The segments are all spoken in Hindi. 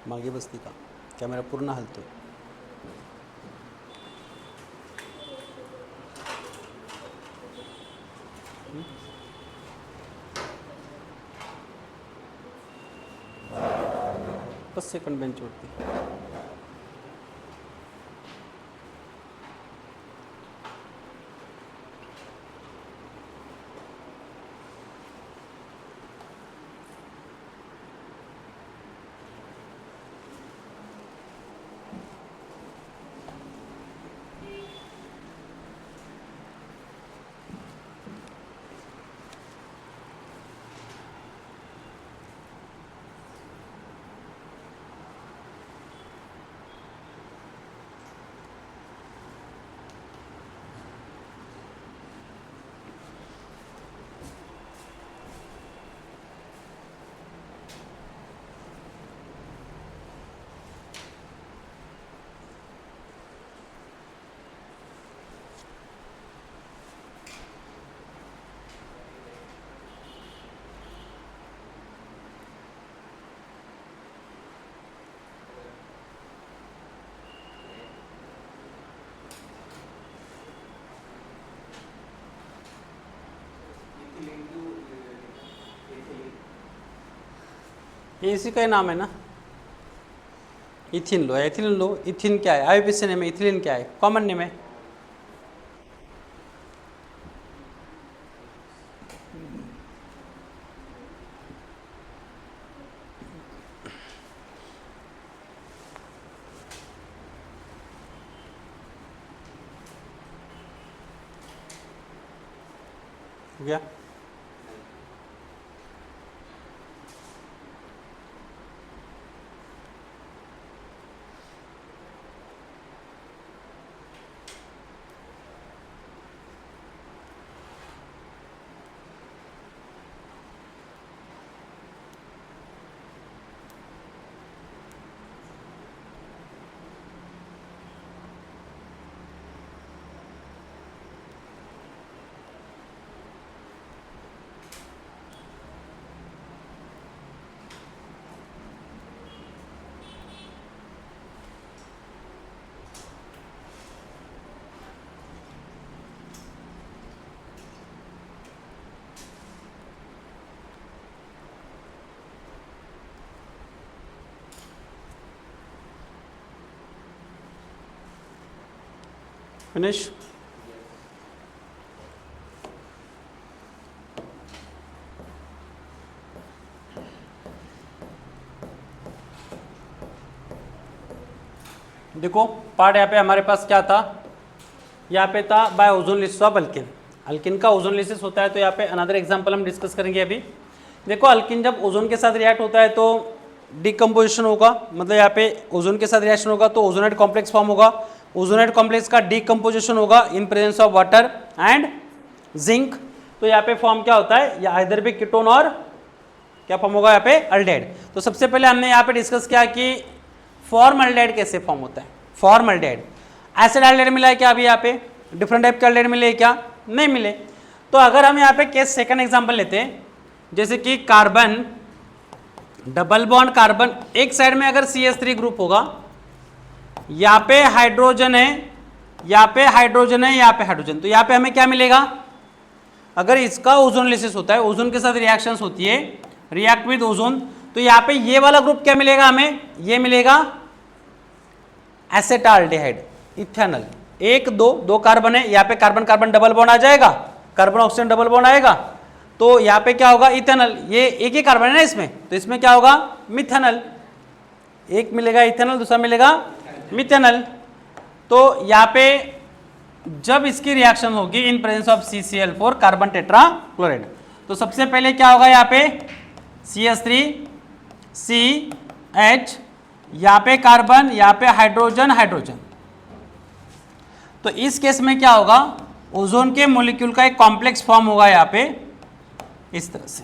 मागे बसली का? कॅमेरा पूर्ण हलतोय. बस सेकंड बेंचवरती. ये इसी का ही नाम है ना, इथिन लो. एथिलीन लो. इथिन क्या है? आईयूपीएसी नेम है. इथिलीन क्या है? कॉमन नेम है. हो गया. फिनिश. देखो पार्ट यहाँ पे हमारे पास क्या था, यहाँ पे था by ozonolysis of alkene. Alkene का ओजोन लिसिस होता है, तो यहाँ पे अनदर एग्जांपल हम डिस्कस करेंगे अभी. देखो अल्किन जब ओजोन के साथ रिएक्ट होता है तो डिकम्पोजिशन होगा, मतलब यहाँ पे ओजोन के साथ रिएक्शन होगा तो ओजोनेट कॉम्प्लेक्स फॉर्म होगा. ओजोनेट कॉम्प्लेक्स का डिकम्पोजिशन होगा in presence of water and zinc. तो यहाँ पे फॉर्म क्या होता है, या आइदर भी कीटोन और क्या फॉर्म होगा यहाँ पे अल्डेहाइड. तो सबसे पहले हमने यहाँ पे डिस्कस किया कि फॉर्मल्डेहाइड कैसे फॉर्म होता है. फॉर्मल्डेहाइड एसिड अल्डेहाइड मिला है क्या? अभी यहाँ पे डिफरेंट टाइप के अल्डेहाइड मिले क्या? नहीं मिले. तो अगर हम यहाँ पे केस सेकंड एग्जांपल लेते हैं, जैसे कि कार्बन डबल बॉन्ड कार्बन, एक साइड में अगर CH3 ग्रुप होगा, यहाँ पे हाइड्रोजन है, यहाँ पे हाइड्रोजन है, यहाँ पे हाइड्रोजन, तो यहाँ पे हमें क्या मिलेगा? अगर इसका ओजोन लिसिस होता है, ओजोन के साथ रिएक्शंस होती है, रिएक्ट विद ओजोन, तो यहाँ पे ये वाला ग्रुप क्या मिलेगा हमें? ये मिलेगा एसेटाल्डिहाइड, इथेनॉल. एक दो कार्बन है, यहाँ पे कार्बन कार्बन डबल बॉन्ड आ जाएगा, कार्बन ऑक्सीजन डबल बॉन्ड आएगा, तो यहाँ पे क्या होगा? इथेनॉल. ये एक ही कार्बन है ना इसमें, तो इसमें क्या होगा? मिथेनॉल. एक मिलेगा इथेनॉल, दूसरा मिलेगा मिथेनॉल. तो यहाँ पे जब इसकी रिएक्शन होगी in presence of CCl4 carbon tetra chloride, तो सबसे पहले क्या होगा? यहाँ पे CH3CH, यहाँ पे कार्बन, यहाँ पे हाइड्रोजन हाइड्रोजन. तो इस केस में क्या होगा? ओजोन के मॉलिक्यूल का एक कॉम्प्लेक्स फॉर्म होगा यहाँ पे इस तरह से.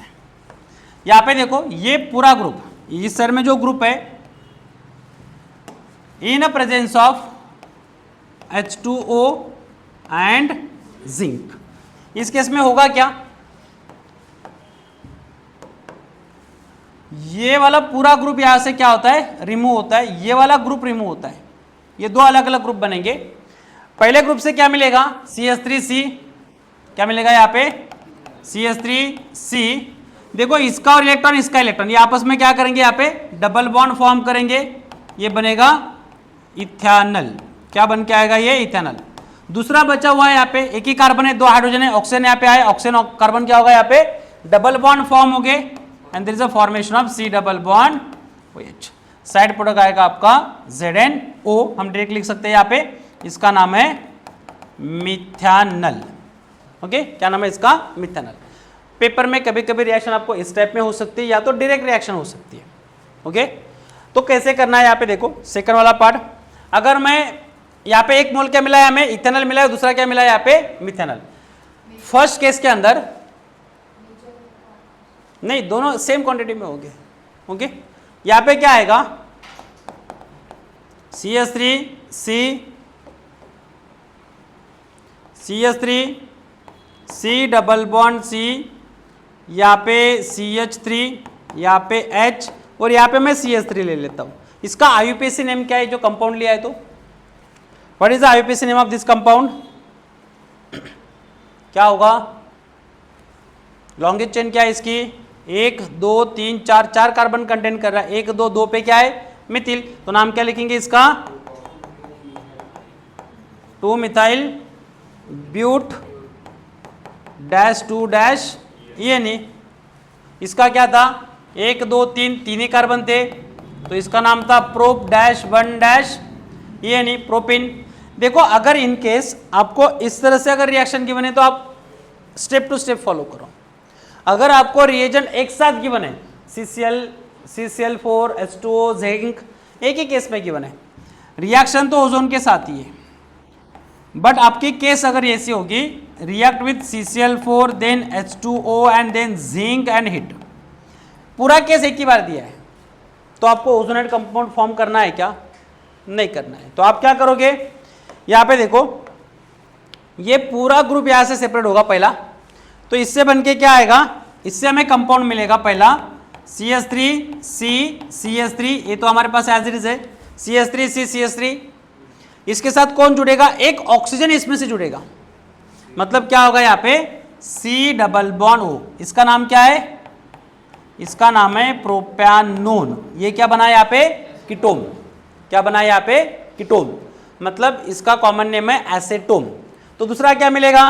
यहाँ पे देखो ये पूरा ग्रुप, इस साइड में जो ग्रुप है, in presence of H2O and zinc. इस केस में होगा क्या? ये वाला पूरा ग्रुप यहां से क्या होता है, रिमूव होता है, ये वाला ग्रुप रिमूव होता है, ये दो अलग अलग ग्रुप बनेंगे। पहले ग्रुप से क्या मिलेगा, CH3C, क्या मिलेगा यहाँ पे, CH3C। देखो इसका और इलेक्ट्रॉन, इसका इलेक्ट्रॉन, ये आपस में क्या करेंगे, यहाँ पे डबल बॉन्ड फॉर्म करेंगे, ये बनेगा इथेनॉल। क्या बन के आएगा, ये इथेनॉल। दूसरा बचा हुआ है यहाँ पे, एक ही कार्बन है, दो हाइड्रोजन है, ऑक्सीजन यहाँ पे आए, ऑक्सीजन कार्बन क्या होगा, यहाँ पे डबल बॉन्ड फॉर्म हो गए, and there is a formation of C double bond OH। Side product आएगा आपका ZnO, हम डायरेक्ट लिख सकते हैं यहाँ पे, इसका नाम है मिथेनॉल। ओके, क्या नाम है इसका, मिथेनॉल। पेपर में कभी कभी रिएक्शन आपको इस टाइप में हो सकती है, या तो डायरेक्ट रिएक्शन हो सकती है। ओके, तो कैसे करना है यहाँ पे देखो, सेकंड वाला पार्ट, अगर मैं यहाँ पे एक मोल क्या मिला है हमें, इथेनॉल मिला है, दूसरा क्या मिला है यहाँ पे, मिथेनॉल। फर्स्ट केस के अंदर नहीं, दोनों सेम क्वांटिटी में हो गए। ओके, यहाँ पे क्या आएगा, CH3 डबल बॉन्ड C, यहाँ पे CH3, यहाँ पे H, और यहाँ पे मैं CH3 ले लेता हूँ। इसका IUPAC नेम क्या है, जो कंपाउंड लिया है, तो what is the IUPAC name of this compound, क्या होगा, लॉन्गेस्ट चेन क्या है इसकी, 1 2 3 4, 4 कार्बन कंटेन कर रहा है, 1 2 2 पे क्या है, मिथिल, तो नाम क्या लिखेंगे इसका, 2 मिथाइल ब्यूट डैश 2 डैश, ये नहीं, इसका क्या था, 1 2 3, तीन ही कार्बन थे, तो इसका नाम था प्रोप डैश 1 डैश, ये नहीं, प्रोपिन। देखो अगर इन केस आपको इस तरह से अगर रिएक्शन गिवन है तो आप स्टेप टू स्टेप फॉलो करो। अगर आपको रिएजेंट एक साथ गिवन है, CCl4 H2O जिंक, एक ही केस में गिवन है, रिएक्शन तो ओजोन के साथ ही है, बट आपकी केस अगर ऐसी होगी, react with CCl4 then H2O and then zinc and heat, पूरा केस एक ही बार दिया है, तो आपको ओजोनेट कंपाउंड फॉर्म करना है क्या, नहीं करना है। तो आप क्या करोगे, यहाँ पे देखो ये पूरा ग्रुप यहाँ से सेपरेट होगा पहला, तो इससे बनके क्या आएगा, इससे हमें कंपाउंड मिलेगा पहला CH3C, ये तो हमारे पास एज इट इज है, CH3C, इसके साथ कौन जुड़ेगा, एक ऑक्सीजन इसमें से जुड़ेगा, मतलब क्या होगा यहाँ पे C डबल बॉन्ड O, इसका नाम क्या है, इसका नाम है प्रोपैनोन। ये क्या बना यहाँ पे, कीटोन, क्या बना यहाँ पे, कीटोन, मतलब इसका कॉमन नेम है एसेटोन। तो दूसरा क्या मिलेगा,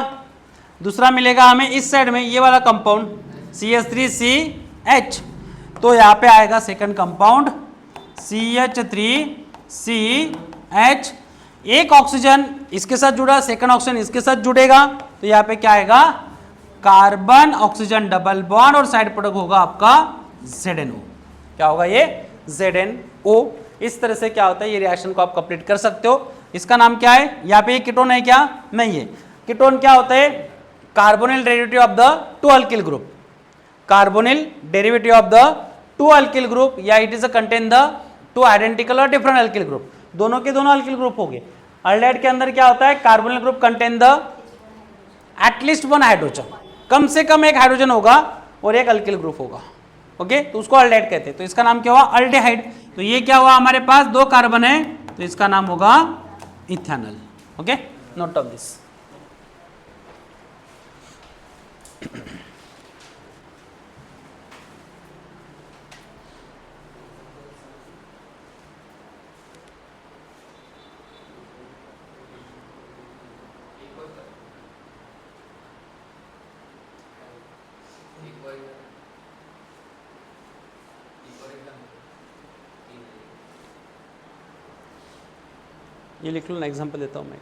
दूसरा मिलेगा हमें इस साइड में ये वाला कंपाउंड CH3CH, तो यहाँ पे आएगा सेकंड कंपाउंड CH3CH, एक ऑक्सीजन इसके साथ जुड़ा, सेकंड ऑक्सीजन इसके साथ जुड़ेगा, तो यहाँ पे क्या आएगा, कार्बन ऑक्सीजन डबल बॉन्ड, और साइड प्रोडक्ट होगा आपका ZnO। क्या होगा ये, ZnO। इस तरह से क्या होता है, ये रिएक्शन को आप कंप्लीट कर सकते हो। इसका नाम क्या है, यहाँ पे कीटोन है क्या, नहीं है, कीटोन क्या होता है, carbonyl derivative of the 2 alkyl group, carbonyl derivative of the 2 alkyl group, या it is contain the 2 identical और डिफरेंट अल्किल ग्रुप, दोनों के दोनों अल्किल ग्रुप हो गए। अल्डेहाइड के अंदर क्या होता है, carbonyl group contain the at least 1 hydrogen, कम से कम एक हाइड्रोजन होगा और एक अल्किल ग्रुप होगा। ओके, तो उसको अल्डेहाइड कहते हैं, तो इसका नाम क्या हुआ, अल्डेहाइड। तो ये क्या हुआ, हमारे पास 2 कार्बन है, तो इसका नाम होगा ethanol. Okay, note of this. ये लिख लो ना, एग्जांपल देता हूँ मैं एक।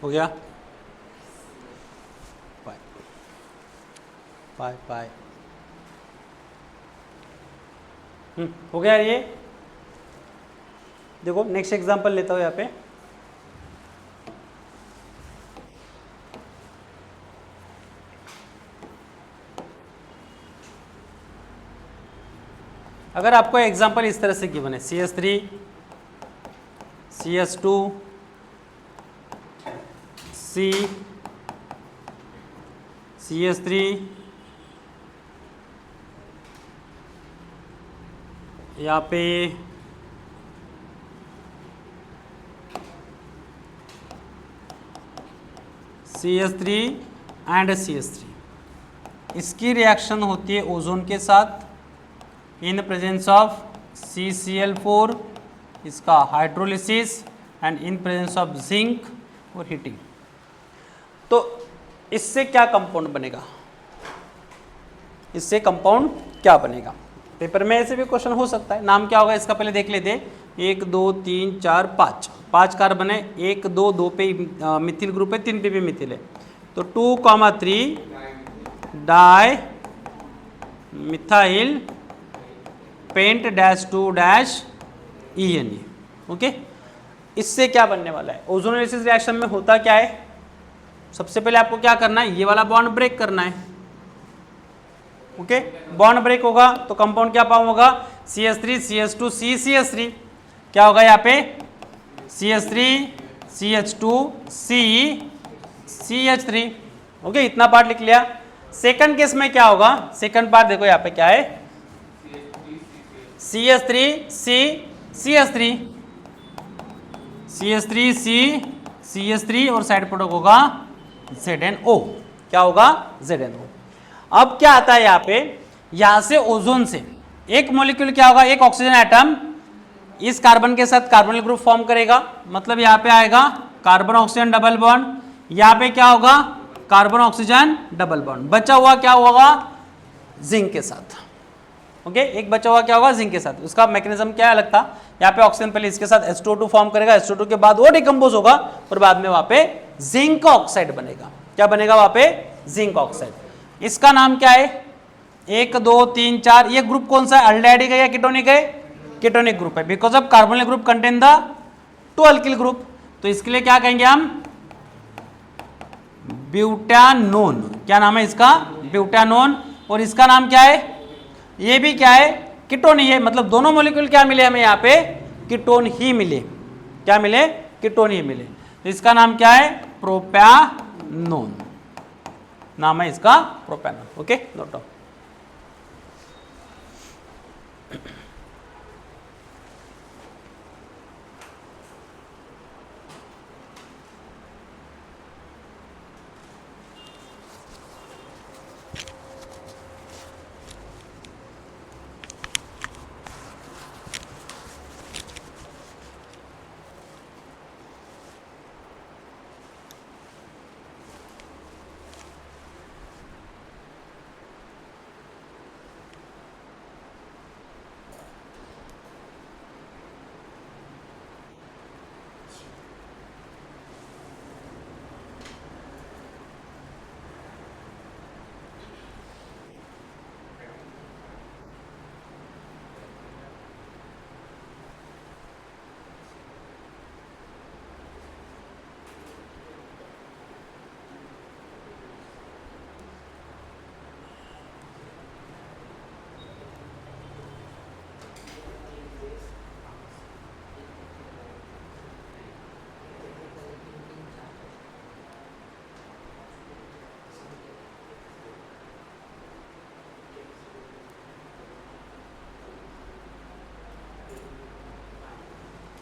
हो गया, पाई पाई पाई, हो गया ये। देखो नेक्स्ट एग्जांपल लेता हूँ यहाँ पे। अगर आपको एग्जांपल इस तरह से गिवन है CS3 CS2 C CS3 यहाँ पे CS3 एंड CS3, इसकी रिएक्शन होती है ओजोन के साथ इन प्रेजेंस ऑफ CCl4, इसका hydrolysis and in presence of zinc और हीटिंग। तो इससे क्या कंपाउंड बनेगा, इससे कंपाउंड क्या बनेगा? पेपर में ऐसे भी क्वेश्चन हो सकता है। नाम क्या होगा इसका पहले देख लेते हैं। 1 2 3 4 5 5 कार्बन है, 1 2 2 पे मिथिल ग्रुप है, 3 पे भी मिथिल है, तो 2,3 di methyl paint -2 ENA। Okay, इससे क्या बनने वाला है? ओजोनोलिसिस रिएक्शन में होता क्या है, सबसे पहले आपको क्या करना है, ये वाला बॉन्ड ब्रेक करना है। ओके, बॉन्ड ब्रेक होगा तो कंपाउंड क्या फॉर्म होगा, CS3 CS2 CS3, क्या होगा यहाँ पे CS3 CH2 CH3। ओके, इतना पार्ट लिख लिया। सेकंड केस में क्या होगा, सेकंड पार्ट देखो यहाँ पे क्या है, CS3 CH3 CH3 और साइड प्रोडक्ट होगा ZNO, क्या होगा ZNO। अब क्या आता है यहाँ पे, यहां से ओजोन से एक मॉलिक्यूल क्या होगा, एक ऑक्सीजन एटम इस कार्बन के साथ कार्बोनिल ग्रुप फॉर्म करेगा, मतलब यहाँ पे आएगा कार्बन ऑक्सीजन डबल बॉन्ड, यहाँ पे क्या होगा कार्बन ऑक्सीजन डबल बॉन्ड, बचा हुआ क्या होगा जिंक के साथ। ओके, एक बचा हुआ क्या होगा जिंक के साथ। उसका मैकेनिज्म क्या अलग था, यहाँ पे ऑक्सीजन पहले इसके साथ H2O2 फॉर्म करेगा, H2O2 के बाद वो डिकम्पोज होगा और बाद में वहां पे जिंक ऑक्साइड बनेगा। क्या बनेगा वहां पे, जिंक ऑक्साइड। इसका नाम क्या है, 1 2 3 4, ये ग्रुप कौन सा है, अल्डिहाइडिक है या कीटोनिक है, कीटोनिक ग्रुप है, because of carbonyl group contain the 2 alkyl group. तो इसके लिए क्या कहेंगे हम, ब्यूटानोन। क्या नाम है इसका, ब्यूटानोन। और इसका नाम क्या है, ये भी क्या है, कीटोन ही है, मतलब दोनों मॉलिक्यूल क्या मिले हमें यहाँ पे, कीटोन ही मिले। क्या मिले, कीटोन ही मिले। तो इसका नाम क्या है, प्रोपैनोन नाम है इसका, प्रोपैनोन। Okay, note down.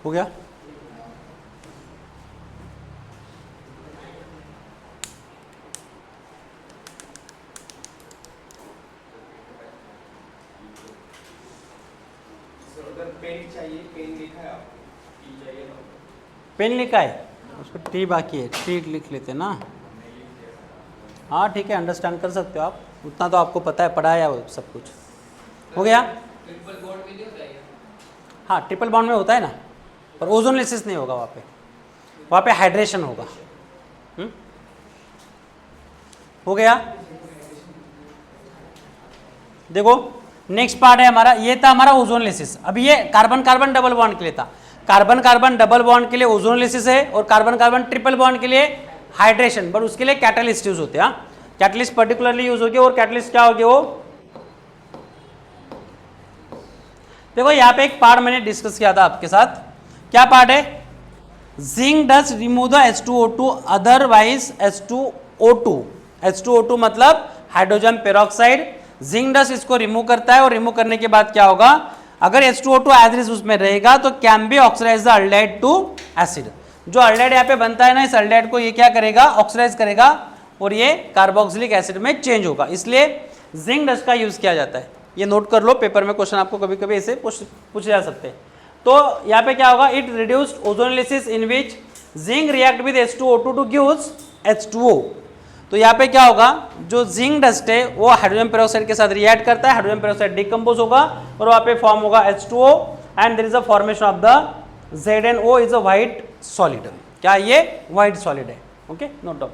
हो गया, पेन चाहिए, पेन लिखा है आपको, चाहिए ना, पेन लिखा है उसको, टी बाकी है, टी लिख लेते ना। हाँ ठीक है, अंडरस्टैंड कर सकते हो आप, उतना तो आपको पता है, पढ़ाया है सब कुछ। हो गया, ट्रिपल बॉन्ड में नहीं होता है। हाँ ट्रिपल बॉन्ड में होता है ना, पर ओजोनलिसिस नहीं होगा वहाँ पे, वहाँ पे हाइड्रेशन होगा। हो गया। देखो नेक्स्ट पार्ट है हमारा, ये था हमारा ओजोनलिसिस। अब ये कार्बन कार्बन डबल बॉन्ड के लिए था, कार्बन कार्बन डबल बॉन्ड के लिए ओजोनलिसिस है, और कार्बन कार्बन ट्रिपल बॉन्ड के लिए हाइड्रेशन, बट उसके लिए कैटलिस्ट यूज होते हैं। कैटलिस्ट पर्टिकुलरली यूज होगी, और कैटलिस्ट क्या होगी वो, देखो यहाँ पे एक पार्ट मैंने डिस्कस किया था आपके साथ, क्या पार्ट है, zinc dust remove the H2O2 otherwise H2O2, H2O2 मतलब हाइड्रोजन पेरोक्साइड, जिंक डस्ट इसको रिमूव करता है, और रिमूव करने के बाद क्या होगा, अगर H2O2 एज इज उसमें रहेगा तो can be oxidise the aldehyde to acid. जो अल्डेहाइड यहाँ पे बनता है ना, इस अल्डेहाइड को ये क्या करेगा, ऑक्सीडाइज करेगा, और ये कार्बोक्सिलिक एसिड में चेंज होगा, इसलिए जिंक डस्ट का यूज किया जाता है। ये नोट कर लो, पेपर में क्वेश्चन आपको कभी कभी ऐसे पूछे जा सकते हैं। तो यहाँ पे क्या होगा, it reduced ozonolysis in which zinc react with H2O2 two gives H2O। तो यहाँ पे क्या होगा, जो जिंक डस्ट है वो हाइड्रोजन पेरोक्साइड के साथ रिएक्ट करता है, हाइड्रोजन पेरोक्साइड डिकम्पोज होगा, और वहाँ पे फॉर्म होगा H2O, and there is a formation of the ZnO is a white solid. क्या ये व्हाइट सॉलिड है, ओके, नोट डाउन।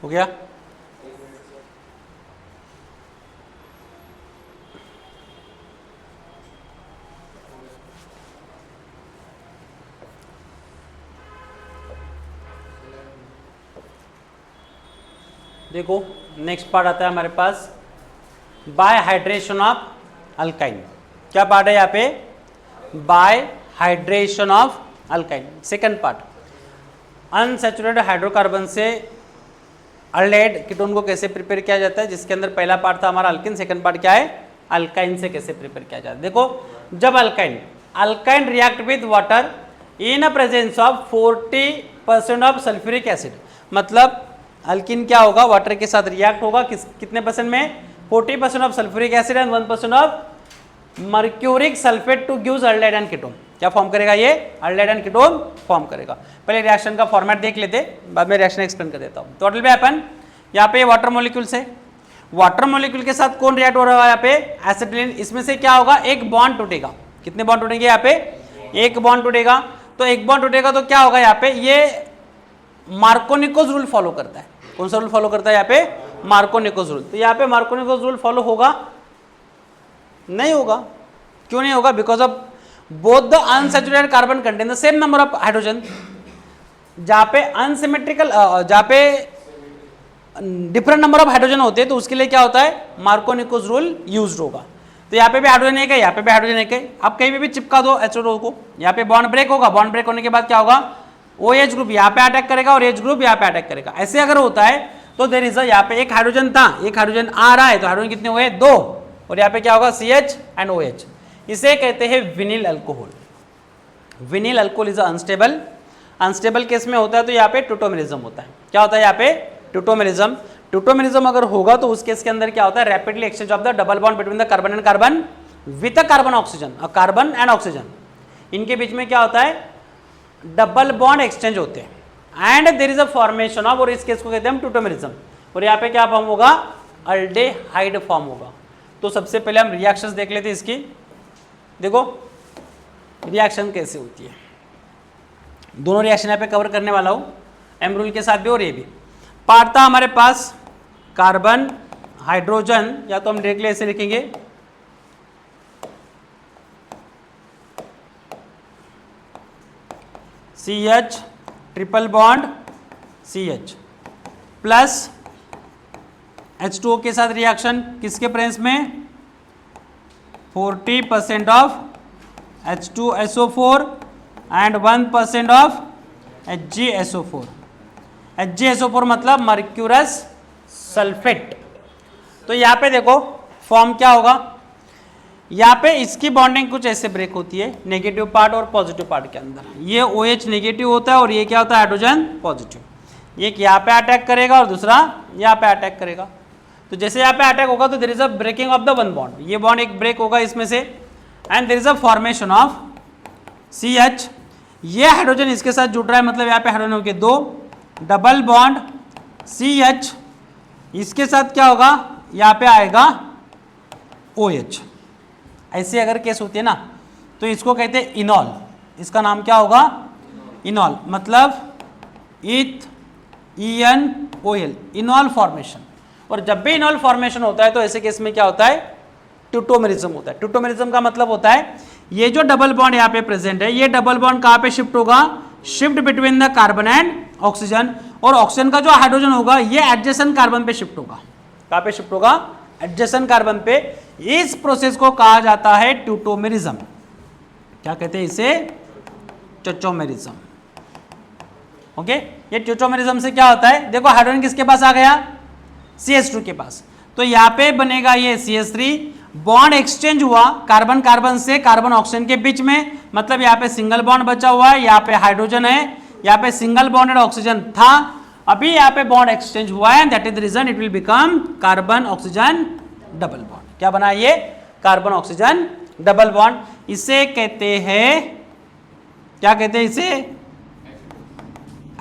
हो गया। देखो नेक्स्ट पार्ट आता है हमारे पास, बाय हाइड्रेशन ऑफ अल्काइन। क्या पार्ट है यहाँ पे, by hydration of alkyne. Second part, unsaturated hydrocarbon से अल्डेहाइड कीटोन को कैसे प्रिपेयर किया जाता है, जिसके अंदर पहला पार्ट था हमारा अल्किन, सेकंड पार्ट क्या है, अल्काइन से कैसे प्रिपेयर किया जाता है। देखो जब alkyne react with water in a presence of 40% of sulphuric acid, मतलब अल्किन क्या होगा, वाटर के साथ रिएक्ट होगा, कितने परसेंट में, 40% of sulphuric acid and 1% of mercuric sulphate two gives aldehyde and ketone. क्या फॉर्म करेगा ये, अल्डेहाइड एंड कीटोन फॉर्म करेगा। पहले रिएक्शन का फॉर्मेट देख लेते, बाद में रिएक्शन एक्सप्लेन कर देता हूँ। टोटल पे अपन यहाँ पे वाटर मॉलिक्यूल से, वाटर मॉलिक्यूल के साथ कौन रिएक्ट हो रहा है यहाँ पे, एसिटिलीन। इसमें से क्या होगा, एक बॉन्ड टूटेगा, कितने बॉन्ड टूटेंगे यहाँ पे, एक बॉन्ड टूटेगा। तो एक बॉन्ड टूटेगा तो क्या होगा यहाँ पे, ये मार्कोनिकोस रूल फॉलो करता है। कौन सा रूल फॉलो करता है यहाँ पे, मार्कोनिकोस रूल। तो यहाँ पे मार्कोनिकोस रूल फॉलो होगा, नहीं होगा, क्यों नहीं होगा, because of both the unsaturated carbon contain the same number of hydrogen. जहाँ पे अनसिमेट्रिकल, जहाँ पे डिफरेंट नंबर ऑफ हाइड्रोजन होते हैं तो उसके लिए क्या होता है, मार्कोनिकोस रूल यूज्ड होगा। तो यहाँ पे भी हाइड्रोजन एक है, यहाँ पे भी हाइड्रोजन एक है, आप कहीं भी चिपका दो H2O को, यहाँ पे बॉन्ड ब्रेक होगा, बॉन्ड ब्रेक होने के बाद क्या होगा, OH ग्रुप यहाँ पे अटैक करेगा और H ग्रुप यहाँ पे अटैक करेगा। ऐसे अगर होता है तो देयर इज यहाँ पे एक हाइड्रोजन था, एक हाइड्रोजन आ रहा है, तो हाइड्रोजन कितने हुए, 2, और यहाँ पे क्या होगा, CH एंड OH। इसे कहते हैं vinyl alcohol. Vinyl alcohol is unstable, unstable case में होता है तो यहाँ पे ट्यूटोमेरिज्म होता है। क्या होता है यहाँ पे, ट्यूटोमेरिज्म। ट्यूटोमेरिज्म अगर होगा तो उस केस के अंदर क्या होता है, rapidly exchange of the double bond between the carbon and carbon with a carbon oxygen, carbon and oxygen, इनके बीच में क्या होता है, डबल बॉन्ड एक्सचेंज होते हैं, and there is a formation of, और इस केस को कहते हैं हम ट्यूटोमेरिज्म। और यहाँ पे क्या फॉर्म होगा, अल्डेहाइड फॉर्म होगा। तो सबसे पहले हम रिएक्शंस देख लेते हैं इसकी। देखो रिएक्शन कैसे होती है, दोनों रिएक्शन यहाँ पे कवर करने वाला हूँ, एम रूल के साथ भी और ये भी। पार्ट था हमारे पास कार्बन हाइड्रोजन, या तो हम डायरेक्टली ऐसे लिखेंगे CH triple bond CH plus H2O के साथ रिएक्शन किसके प्रेजेंस में 40% of H2SO4 and 1% of HgSO4. HgSO4 मतलब मर्क्यूरस सल्फेट. तो यहाँ पे देखो फॉर्म क्या होगा, यहाँ पे इसकी बॉन्डिंग कुछ ऐसे ब्रेक होती है नेगेटिव पार्ट और पॉजिटिव पार्ट के अंदर. ये OH नेगेटिव होता है और ये क्या होता है हाइड्रोजन पॉजिटिव. ये यहाँ पे अटैक करेगा और दूसरा यहाँ पे अटैक करेगा. तो जैसे यहाँ पे अटैक होगा तो there is a breaking of the one bond, ये बॉन्ड एक ब्रेक होगा इसमें से, and there is a formation of CH. ये हाइड्रोजन इसके साथ जुड़ रहा है, मतलब यहाँ पे हाइड्रोजन के दो, डबल बॉन्ड CH. इसके साथ क्या होगा, यहाँ पे आएगा OH. ऐसी अगर केस होती है ना तो इसको कहते हैं इनॉल. इसका नाम क्या होगा इनॉल, मतलब इथ EN OL, इनॉल फॉर्मेशन. और जब भी इनॉल फॉर्मेशन होता है तो ऐसे केस में क्या होता है ट्यूटोमेरिज्म होता है. ट्यूटोमेरिज्म का मतलब होता है ये जो डबल बॉन्ड यहाँ पे प्रेजेंट है, ये डबल बॉन्ड कहाँ पे शिफ्ट होगा, shift between the carbon and oxygen. और ऑक्सीजन का जो हाइड्रोजन होगा ये एडजेसेंट कार्बन पे शिफ्ट होगा. कहाँ पे शिफ्ट होगा, एडजेसेंट कार्बन पे. इस प्रोसेस को कहा जाता है ट्यूटोमेरिज्म. क्या कहते हैं इसे, ट्यूटोमेरिज्म. ओके, ये ट्यूटोमेरिज्म से क्या होता है, देखो हाइड्रोजन किसके पास आ गया, CH2 के पास. तो यहाँ पे बनेगा ये CH3, बॉन्ड एक्सचेंज हुआ कार्बन कार्बन से कार्बन ऑक्सीजन के बीच में, मतलब यहाँ पे सिंगल बॉन्ड बचा हुआ है, यहाँ पे हाइड्रोजन है, यहाँ पे सिंगल बॉन्डेड ऑक्सीजन था, अभी यहाँ पे बॉन्ड एक्सचेंज हुआ है, that is the reason it will become carbon oxygen double bond. क्या बना ये, कार्बन ऑक्सीजन डबल बॉन्ड. इसे कहते हैं, क्या कहते हैं इसे,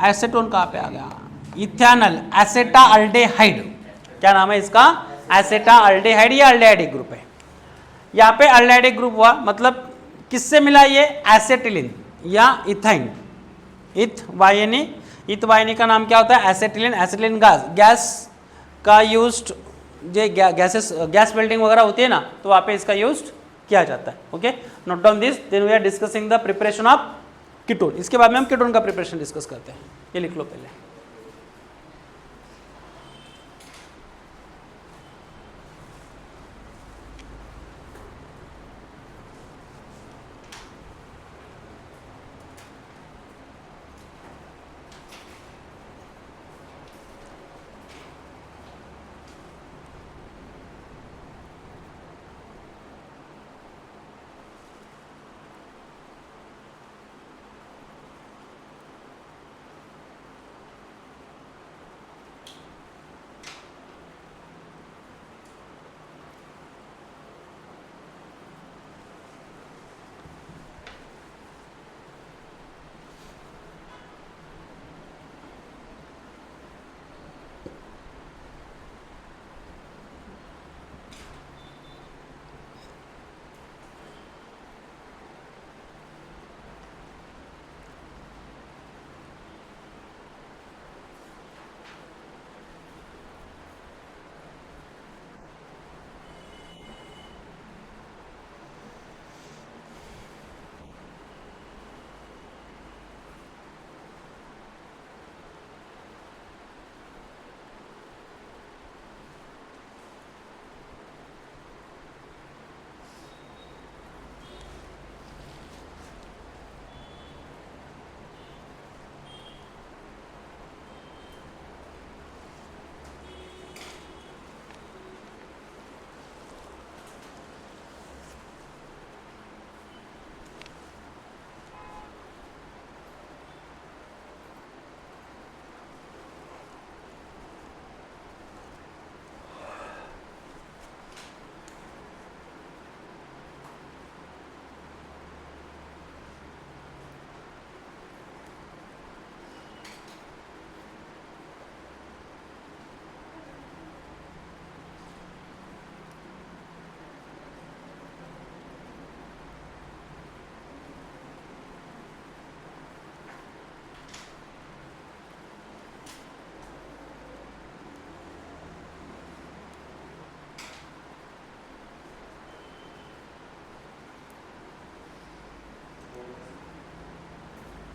एसीटोन. कहाँ पे आ गया, इथेनॉल एसेटाल्डेहाइड. क्या नाम है इसका, एसेटाल्डेहाइड. ये अल्डेहाइड ग्रुप है. यहाँ पे अल्डेहाइड ग्रुप हुआ, मतलब किससे मिला ये, एसेटिलीन या इथाइन. इथवाइनी, इथवाइनी का नाम क्या होता है एसेटिलीन. एसेटिलीन गैस का यूज्ड, जो गैस बिल्डिंग वगैरह होती है ना, तो वहाँ पे इसका यूज किया जाता है. Okay, note down this. Then we are discussing the preparation of ketone. इसके बाद में हम कीटोन का प्रिपरेशन डिस्कस करते हैं. ये लिख लो पहले.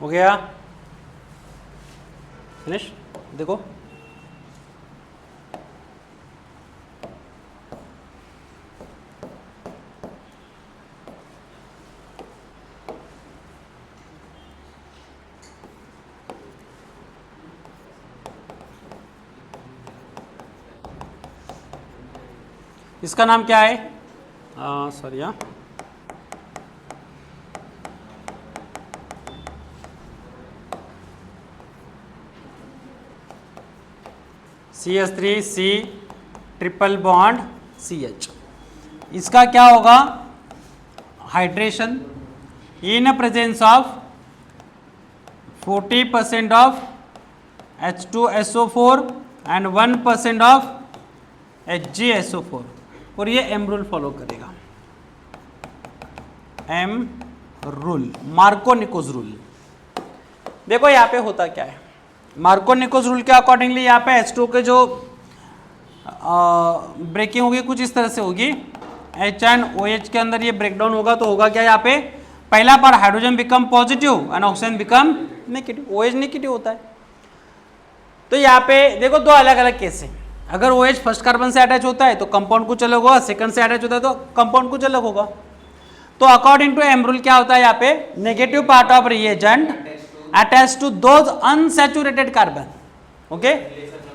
हो गया, फिनिश। देखो इसका नाम क्या है, सॉरी हाँ, CH3C ट्रिपल बॉन्ड CH। इसका क्या होगा, hydration in presence of 40% of H2SO4 and 1% of HgSO4, और ये M रूल फॉलो करेगा, M रूल, मार्को-निकोज रूल। देखो यहाँ पे होता क्या है, मार्को-निकोज रूल के अकॉर्डिंगली यहाँ पे H2 के जो ब्रेकिंग होगी कुछ इस तरह से होगी, H एंड OH के अंदर ये ब्रेकडाउन होगा, तो होगा क्या यहाँ पे, पहला बार hydrogen become positive and oxygen become negative, OH negative होता है। तो यहाँ पे देखो दो अलग अलग केस है, अगर OH फर्स्ट कार्बन से अटैच होता है तो कंपाउंड कुछ अलग होगा, सेकंड से अटैच होता है तो कंपाउंड कुछ अलग होगा। तो अकॉर्डिंग टू एम रूल क्या होता है, यहाँ पे negative part of reagent attach to those unsaturated carbon, okay,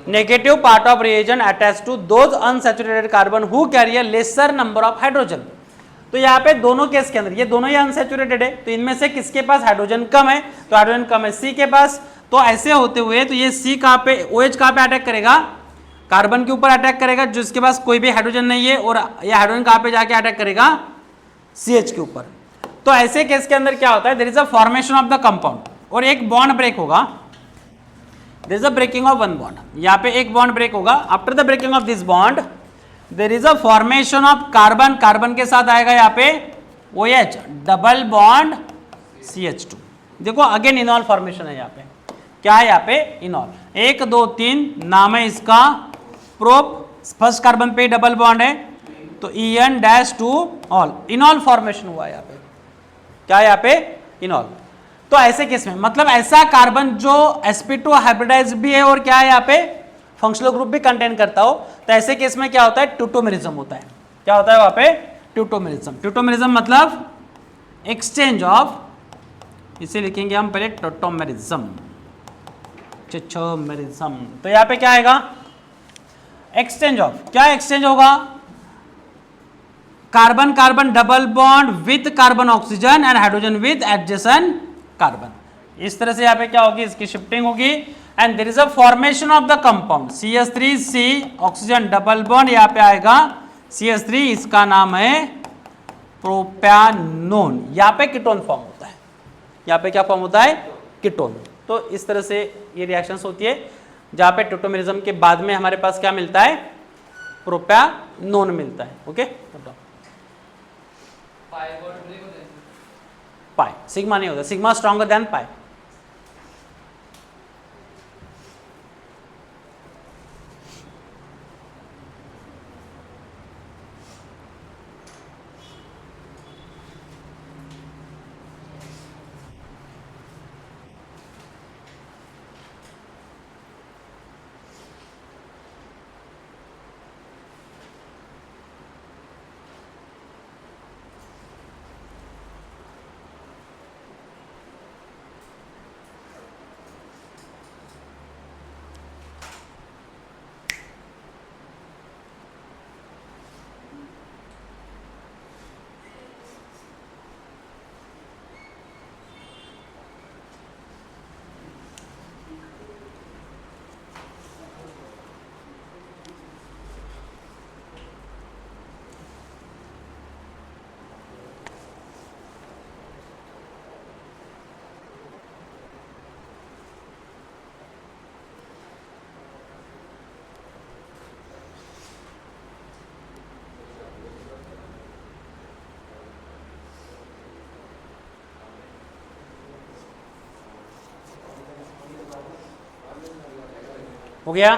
negative part of reagent attach to those unsaturated carbon who carry a lesser number of hydrogen. तो यहाँ पे दोनों केस के अंदर ये दोनों ही अनसैचुरेटेड है, तो इनमें से किसके पास हाइड्रोजन कम है, तो हाइड्रोजन कम है C के पास। तो ऐसे होते हुए तो ये C कहाँ पे, OH कहाँ पे अटैक करेगा, कार्बन के ऊपर अटैक करेगा जिसके पास कोई भी हाइड्रोजन नहीं है, और ये हाइड्रोजन कहाँ पे जाके अटैक करेगा, CH के ऊपर। तो ऐसे केस के अंदर क्या होता है, there is a formation of the compound और एक बॉन्ड ब्रेक होगा, there is a breaking of one bond, यहाँ पे एक बॉन्ड ब्रेक होगा। After the breaking of this bond there is a formation of carbon, carbon के साथ आएगा यहाँ पे OH डबल बॉन्ड CH2। देखो अगेन इनॉल फॉर्मेशन है, यहाँ पे क्या है, यहाँ पे इनॉल, 1 2 3 नाम है इसका प्रोप, फर्स्ट कार्बन पे डबल बॉन्ड है तो EN-2 ऑल, इनॉल फॉर्मेशन हुआ है यहाँ पे, क्या है यहाँ पे, इनॉल। तो ऐसे केस में मतलब ऐसा कार्बन जो sp2 हाइब्रिडाइज भी है और क्या है यहाँ पे फंक्शनल ग्रुप भी कंटेन करता हो, तो ऐसे केस में क्या होता है, ट्यूटोमेरिज्म होता है। क्या होता है वहां पे, ट्यूटोमेरिज्म। ट्यूटोमेरिज्म मतलब एक्सचेंज ऑफ, इसे लिखेंगे हम पहले ट्यूटोमेरिज्म, ट्यूटोमेरिज्म। तो यहाँ पे क्या आएगा, एक्सचेंज ऑफ, क्या एक्सचेंज होगा, carbon carbon double bond with carbon oxygen and hydrogen with adjacent carbon. इस तरह से यहाँ पे क्या होगी, इसकी शिफ्टिंग होगी and there is a formation of the compound CH3C oxygen double bond, यहाँ पे आएगा CH3, इसका नाम है प्रोपैनोन। यहाँ पे कीटोन फॉर्म होता है, यहाँ पे क्या फॉर्म होता है, कीटोन। तो इस तरह से ये रिएक्शंस होती है, जहाँ पे ट्यूटोमेरिज्म के बाद में हमारे पास क्या मिलता है, प्रोपैनोन मिलता है। ओके, पाई, सिग्मा नहीं होता, सिग्मा स्ट्रॉन्गर देन पाई। हो गया,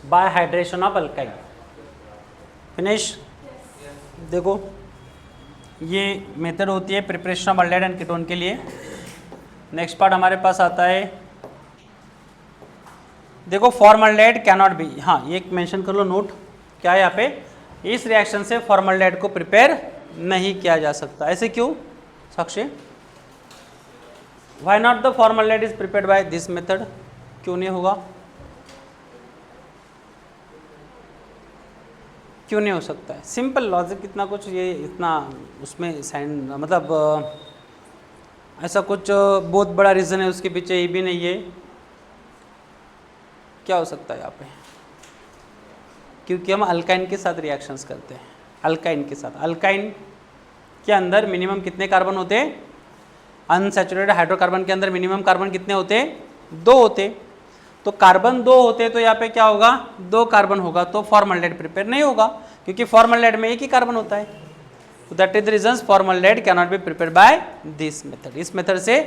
bye hydration of alkyne. Finish. देखो ये मेथड होती है preparation of aldehyde and ketone के लिए। नेक्स्ट पार्ट हमारे पास आता है, देखो फॉर्मल्डेहाइड कैन नॉट बी, हाँ ये मेंशन कर लो नोट, क्या है यहाँ पे, इस रिएक्शन से फॉर्मल्डेहाइड को प्रिपेयर नहीं किया जा सकता। ऐसे क्यों Sakshi? Why not the formaldehyde is prepared by this method, क्यों नहीं होगा, क्यों नहीं हो सकता है? सिंपल लॉजिक, इतना कुछ ये इतना उसमें साइन मतलब ऐसा कुछ बहुत बड़ा रीज़न है उसके पीछे ये भी नहीं है। क्या हो सकता है यहाँ पे? क्योंकि हम अल्काइन के साथ रिएक्शंस करते हैं, अल्काइन के साथ। अल्काइन के अंदर मिनिमम कितने कार्बन होते हैं? अनसैचुरेटेड हाइड्रोकार्बन के अंदर मिनिमम कार्बन कितने होते हैं? 2 होते। तो कार्बन 2 होते तो यहाँ पे क्या होगा? 2 कार्बन होगा, तो फॉर्मल्डेहाइड प्रिपेयर नहीं होगा, क्योंकि फॉर्मल्डेहाइड में एक ही कार्बन होता है। तो that is the reason formaldehyde can not be prepared by this method. इस मेथड से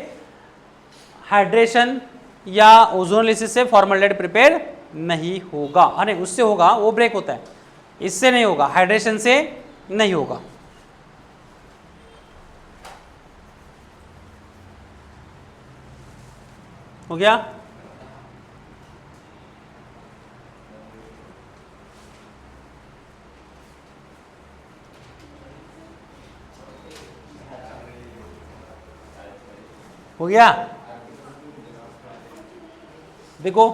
हाइड्रेशन या ओजोनोलिसिस से फॉर्मल्डेहाइड प्रिपेयर नहीं होगा, अरे उससे होगा, वो ब्रेक होता है, इससे नहीं होगा, हाइड्रेशन से नहीं होगा। हो गया? हो गया? देखो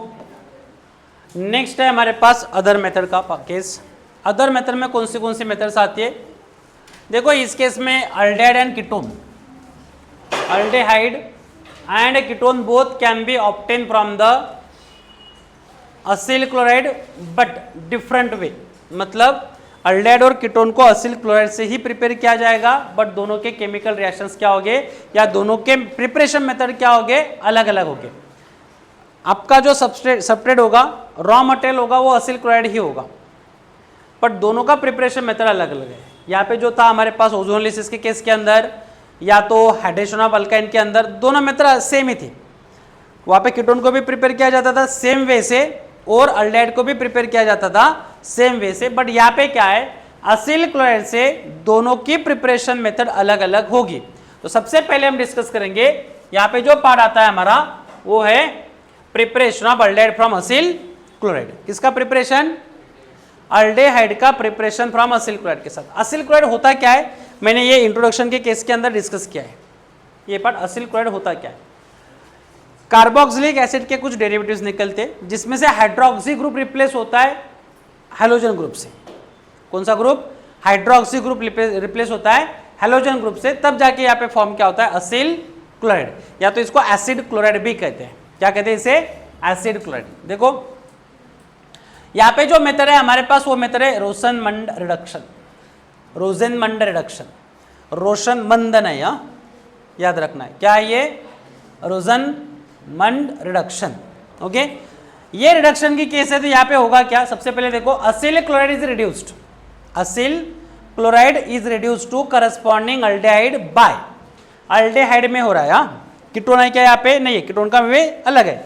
नेक्स्ट है हमारे पास अदर मेथड का केस। अदर मेथड में कौन सी मेथड्स आती है? देखो इस केस में aldehyde and ketone, aldehyde and ketone both can be obtain from the acyl chloride but different way. मतलब अल्डेहाइड और कीटोन को असिल क्लोराइड से ही प्रिपेयर किया जाएगा, बट दोनों के केमिकल रिएक्शंस क्या होंगे या दोनों के प्रिपरेशन मेथड क्या होंगे? अलग अलग होंगे। आपका जो सबस्ट्रेट होगा, रॉ मटेरियल होगा, वो असिल क्लोराइड ही होगा, बट दोनों का प्रिपरेशन मेथड अलग अलग है। यहाँ पे जो था हमारे पास ओजोनोलिसिस के केस के अंदर या तो हाइड्रेशन ऑफ अल्काइन के अंदर, दोनों मेथड सेम ही थे। वहाँ पे कीटोन को भी प्रिपेयर किया जाता था सेम वे से और अल्डेहाइड को भी प्रिपेयर किया जाता था सेम वे से, बट यहाँ पे क्या है, असिल क्लोराइड से दोनों की प्रिपरेशन मेथड अलग अलग होगी। तो सबसे पहले हम डिस्कस करेंगे, यहाँ पे जो पार्ट आता है हमारा वो है preparation of aldehyde from acyl chloride. किसका प्रिपरेशन? अल्डेहाइड का प्रिपरेशन फ्रॉम असिल क्लोराइड के साथ। असिल क्लोराइड होता क्या है, मैंने ये इंट्रोडक्शन के केस के अंदर डिस्कस किया है। ये पार्ट असिल क्लोराइड होता क्या है, कार्बोक्सिलिक एसिड के कुछ डेरिवेटिव्स निकलते जिसमें से हाइड्रोक्सी ग्रुप रिप्लेस होता है हैलोजन ग्रुप से। कौन सा ग्रुप? हाइड्रोक्सी ग्रुप रिप्लेस होता है हैलोजन ग्रुप से, तब जाके यहाँ पे फॉर्म क्या होता है? असिल क्लोराइड, या तो इसको एसिड क्लोराइड भी कहते हैं। क्या कहते हैं इसे? Acid chloride. देखो यहाँ पे जो मेथड है हमारे पास, वो मेथड है रोसेनमंड रिडक्शन। रोसेनमंड रिडक्शन, रोशनमंद नहीं, याद रखना है क्या है ये? Rosenmund reduction. ओके, ये रिडक्शन की केस है। तो यहाँ पे होगा क्या? सबसे पहले देखो, acyl chloride is reduced, acyl chloride is reduced to corresponding aldehyde by, aldehyde में हो रहा है, कीटोन है क्या यहाँ पे? नहीं है, कीटोन का वे अलग है।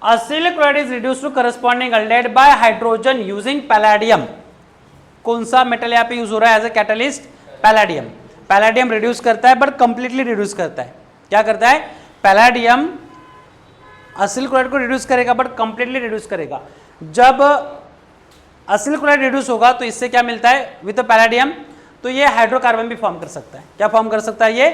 Acyl chloride is reduced to corresponding aldehyde by hydrogen using palladium. कौन सा मेटल यहाँ पे यूज हो रहा है as a catalyst? Palladium. Palladium reduce करता है बट कंप्लीटली रिड्यूस करता है। क्या करता है? पैलेडियम असिल क्लोराइड को रिड्यूस करेगा बट कंप्लीटली रिड्यूस करेगा। जब असिल क्लोराइड रिड्यूस होगा तो इससे क्या मिलता है? विद पैलेडियम, तो ये हाइड्रोकार्बन भी फॉर्म कर सकता है। क्या फॉर्म कर सकता है? ये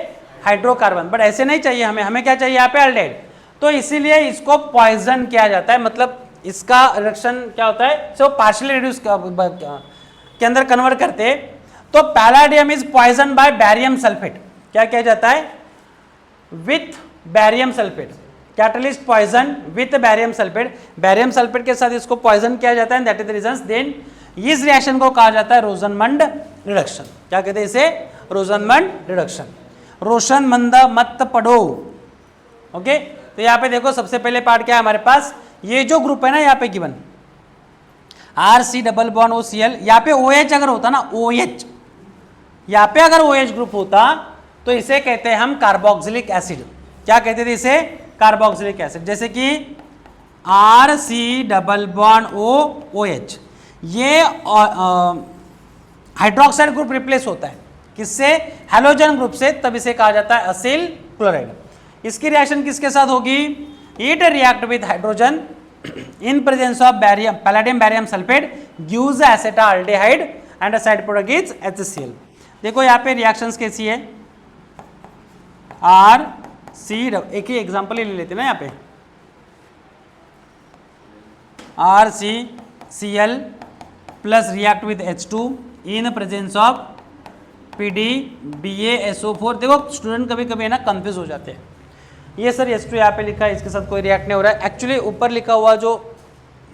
हाइड्रोकार्बन। बट ऐसे नहीं चाहिए हमें, हमें क्या चाहिए यहाँ पे? अल्डेहाइड। तो इसीलिए इसको पॉइजन किया जाता है, मतलब इसका रिडक्शन क्या होता है? सो पार्शियली रिड्यूस के अंदर कन्वर्ट करते, तो palladium is poison by barium sulphate. क्या किया जाता है? With barium sulphate, catalyst poison with barium sulphate. Barium sulphate के साथ इसको पॉइजन किया जाता है, that is the reason. Then इस रिएक्शन को कहा जाता है रोसेनमंड रिडक्शन। क्या कहते हैं इसे? रोसेनमंड रिडक्शन। रोशनमंद मत पढ़ो। ओके, तो यहाँ पे देखो सबसे पहले पार्ट क्या है हमारे पास? ये जो ग्रुप है ना यहाँ पे given RC double bond OCl, यहाँ पे OH अगर होता ना, OH यहाँ पे अगर OH ग्रुप होता तो इसे कहते हैं हम कार्बोक्सिलिक एसिड। क्या कहते थे इसे? Carboxylic acid. जैसे कि RC≡OH, ये हाइड्रोक्साइड ग्रुप रिप्लेस होता है किससे? हैलोजन ग्रुप से, तब इसे कहा जाता है असिल क्लोराइड। इसकी रिएक्शन किसके साथ होगी? It react with hydrogen in presence of barium, palladium barium sulphate gives acetaldehyde and a side product is HCl। देखो यहाँ पे रिएक्शंस कैसी है, RC, एक ही एग्जांपल ही ले लेते हैं ना यहाँ पे, RCCl plus react with H2 in presence of PDBaSO4। देखो स्टूडेंट कभी कभी है ना कंफ्यूज हो जाते हैं, ये सर H2 यहाँ पे लिखा है, इसके साथ कोई रिएक्ट नहीं हो रहा है। एक्चुअली ऊपर लिखा हुआ जो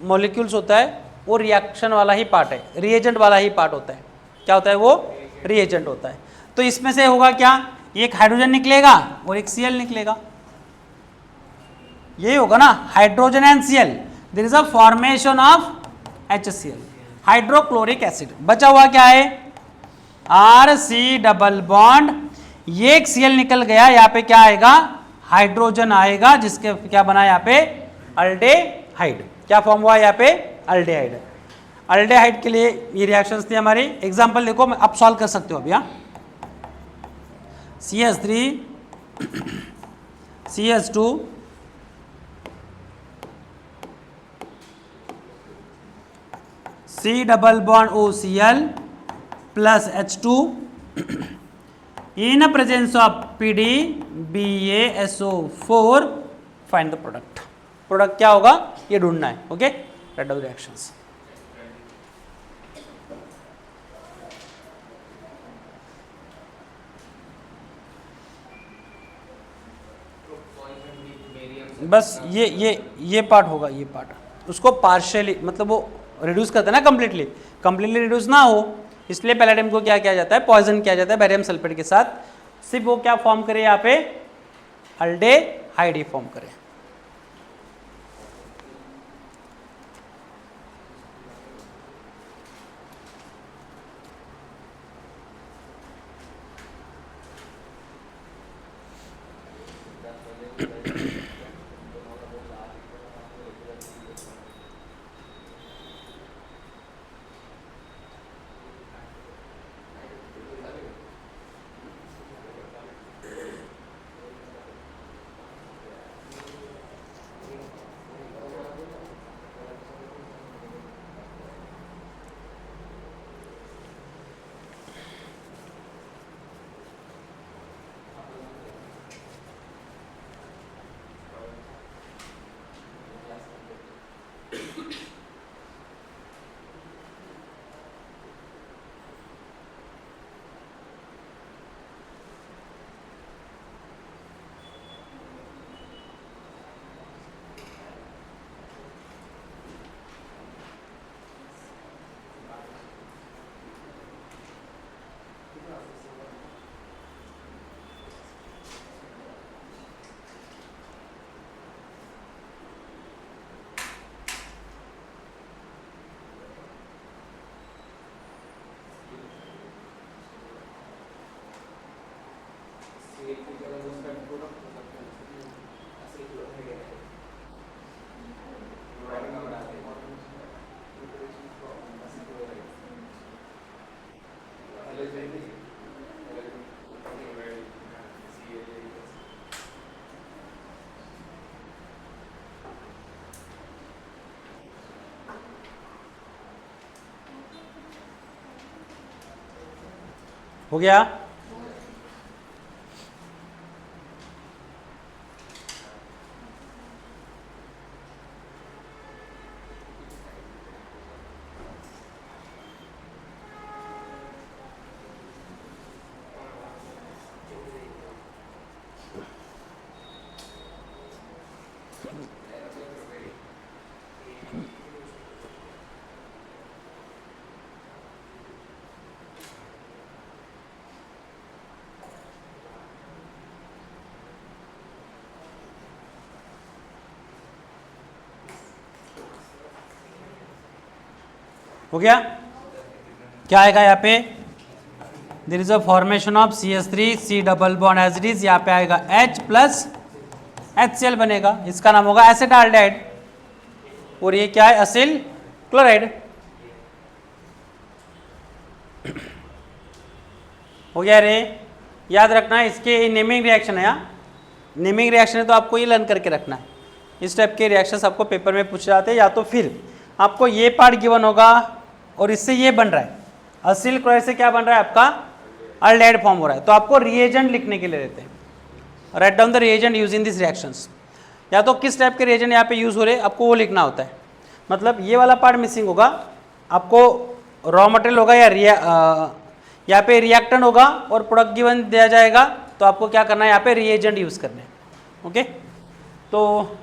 मॉलिक्यूल्स होता है वो रिएक्शन वाला ही पार्ट है, रिएजेंट वाला ही पार्ट होता है। क्या होता है वो? रिएजेंट होता है। तो इसमें से होगा क्या, एक हाइड्रोजन निकलेगा और एक Cl निकलेगा, यही होगा ना, hydrogen and Cl, there is a formation of HCl, hydrochloric acid. बचा हुआ क्या है? RC डबल बॉन्ड, ये एक Cl निकल गया, यहाँ पे क्या आएगा? हाइड्रोजन आएगा, जिसके क्या बना यहाँ पे? अल्डेहाइड। क्या फॉर्म हुआ यहाँ पे? अल्डेहाइड। अल्डेहाइड के लिए ये रिएक्शंस थी हमारी। एग्जांपल देखो, आप सॉल्व कर सकते हो अभी। हाँ, CH3 CH2 C double bond OCl plus H2 in presence of PDBaSO4, find the product. Product क्या होगा ये ढूंढना है। Okay, write down reactions. बस ये पार्ट होगा, ये पार्ट उसको पार्शियली, मतलब वो रिड्यूस करते हैं ना, कंप्लीटली रिड्यूस ना हो, इसलिए पैलेडियम को क्या किया जाता है? पॉइजन किया जाता है बैरियम सल्फेट के साथ। सिर्फ वो क्या फॉर्म करे यहाँ पे? अल्डेहाइड ही फॉर्म करे। हो गया? हो गया? क्या आएगा यहाँ पे? There is a formation of CH3 C double bond as it is, यहाँ पे आएगा H प्लस HCl बनेगा, इसका नाम होगा एसिटाल्डिहाइड। और ये क्या है, असिल क्लोराइड। हो गया रे। याद रखना है इसके नेमिंग रिएक्शन है, नेमिंग रिएक्शन है तो आपको ये लर्न करके रखना है। इस टाइप के रिएक्शंस आपको पेपर में पूछे जाते हैं, या तो फिर आपको ये पार्ट गिवन होगा और इससे ये बन रहा है, असिल क्लोराइड से क्या बन रहा है आपका, अल्डेहाइड फॉर्म हो रहा है, तो आपको रिएजेंट लिखने के लिए रहते हैं, write down the reagent use in this reactions. या तो किस टाइप के रिएजेंट यहाँ पे यूज हो रहे हैं आपको वो लिखना होता है। मतलब ये वाला पार्ट मिसिंग होगा, आपको रॉ मटेरियल होगा या यहाँ पे रिएक्टेंट होगा और प्रोडक्ट गिवन दिया जाएगा, तो आपको क्या करना है, यहाँ पे रिएजेंट यूज करने हैं। ओके, तो